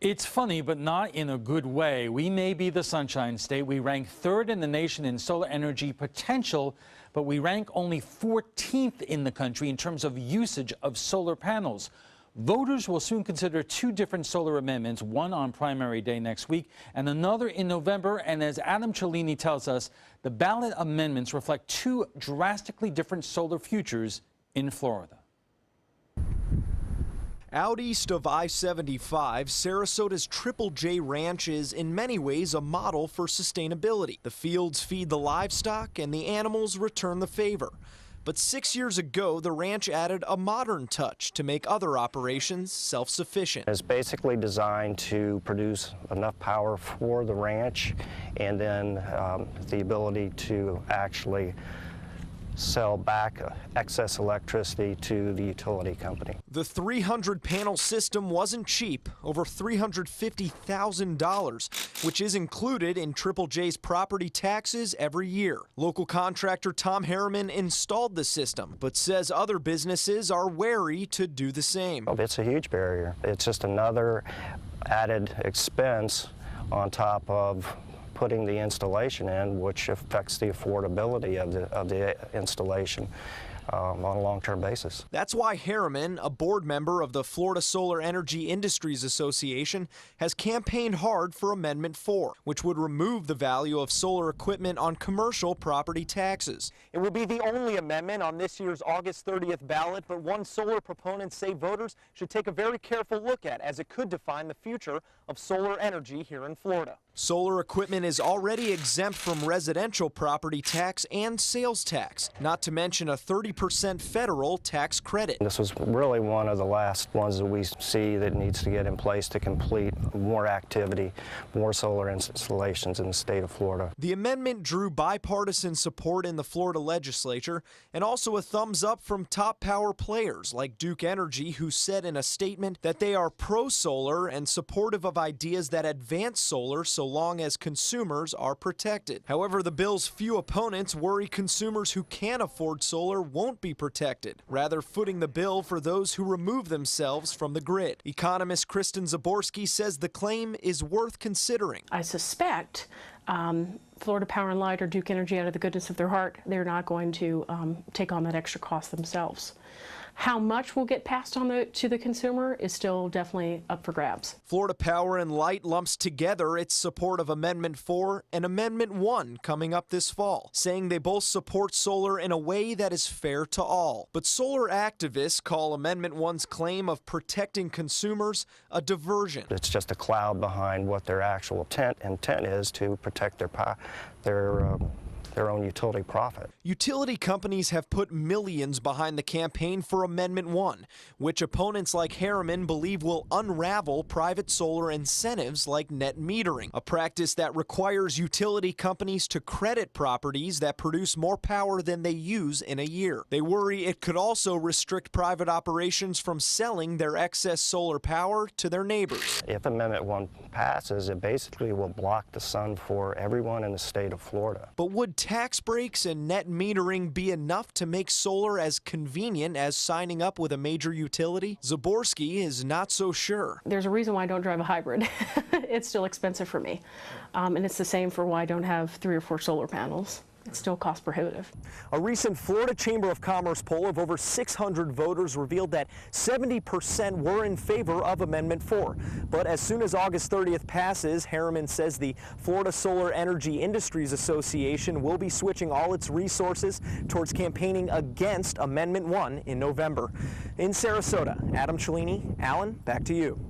It's funny, but not in a good way. We may be the Sunshine State. We rank third in the nation in solar energy potential, but we rank only 14th in the country in terms of usage of solar panels. Voters will soon consider two different solar amendments, one on primary day next week and another in November. And as Adam Cellini tells us, the ballot amendments reflect two drastically different solar futures in Florida. Out east of I-75, Sarasota's Triple J Ranch is in many ways a model for sustainability. The fields feed the livestock and the animals return the favor. But 6 years ago, the ranch added a modern touch to make other operations self-sufficient. It's basically designed to produce enough power for the ranch and then the ability to actually sell back excess electricity to the utility company. The 300-panel system wasn't cheap, over $350,000, which is included in Triple J's property taxes every year. Local contractor Tom Harriman installed the system, but says other businesses are wary to do the same. It's a huge barrier. It's just another added expense on top of putting the installation in, which affects the affordability of the installation on a long-term basis. That's why Harriman, a board member of the Florida Solar Energy Industries Association, has campaigned hard for Amendment 4, which would remove the value of solar equipment on commercial property taxes. It will be the only amendment on this year's August 30th ballot, but one solar proponents say voters should take a very careful look at, as it could define the future of solar energy here in Florida. Solar equipment is already exempt from residential property tax and sales tax, not to mention a 30% federal tax credit. This was really one of the last ones that we see that needs to get in place to complete more activity, more solar installations in the state of Florida. The amendment drew bipartisan support in the Florida legislature and also a thumbs up from top power players like Duke Energy, who said in a statement that they are pro-solar and supportive of ideas that advance solar so long as consumers are protected. However, the bill's few opponents worry consumers who can't afford solar won't be protected, rather footing the bill for those who remove themselves from the grid. Economist Kristen Zaborski says the claim is worth considering. I suspect Florida Power and Light or Duke Energy, out of the goodness of their heart, they're not going to take on that extra cost themselves. How much will get passed on to the consumer is still definitely up for grabs. Florida Power and Light lumps together its support of Amendment 4 and Amendment 1 coming up this fall, saying they both support solar in a way that is fair to all. But solar activists call Amendment 1's claim of protecting consumers a diversion. It's just a cloud behind what their actual intent is to protect their own utility profit. Utility companies have put millions behind the campaign for Amendment 1, which opponents like Harriman believe will unravel private solar incentives like net metering, a practice that requires utility companies to credit properties that produce more power than they use in a year. They worry it could also restrict private operations from selling their excess solar power to their neighbors. If Amendment 1 passes, it basically will block the sun for everyone in the state of Florida. But would tax breaks and net metering be enough to make solar as convenient as signing up with a major utility? Zaborski is not so sure. There's a reason why I don't drive a hybrid. It's still expensive for me. And it's the same for why I don't have 3 or 4 solar panels. It's still cost prohibitive. A recent Florida Chamber of Commerce poll of over 600 voters revealed that 70% were in favor of Amendment 4. But as soon as August 30th passes, Harriman says the Florida Solar Energy Industries Association will be switching all its resources towards campaigning against Amendment 1 in November. In Sarasota, Adam Cellini. Alan, back to you.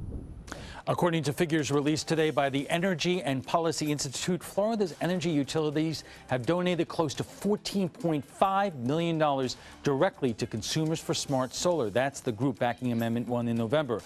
According to figures released today by the Energy and Policy Institute, Florida's energy utilities have donated close to $14.5 million directly to consumers for smart solar. That's the group backing Amendment 1 in November.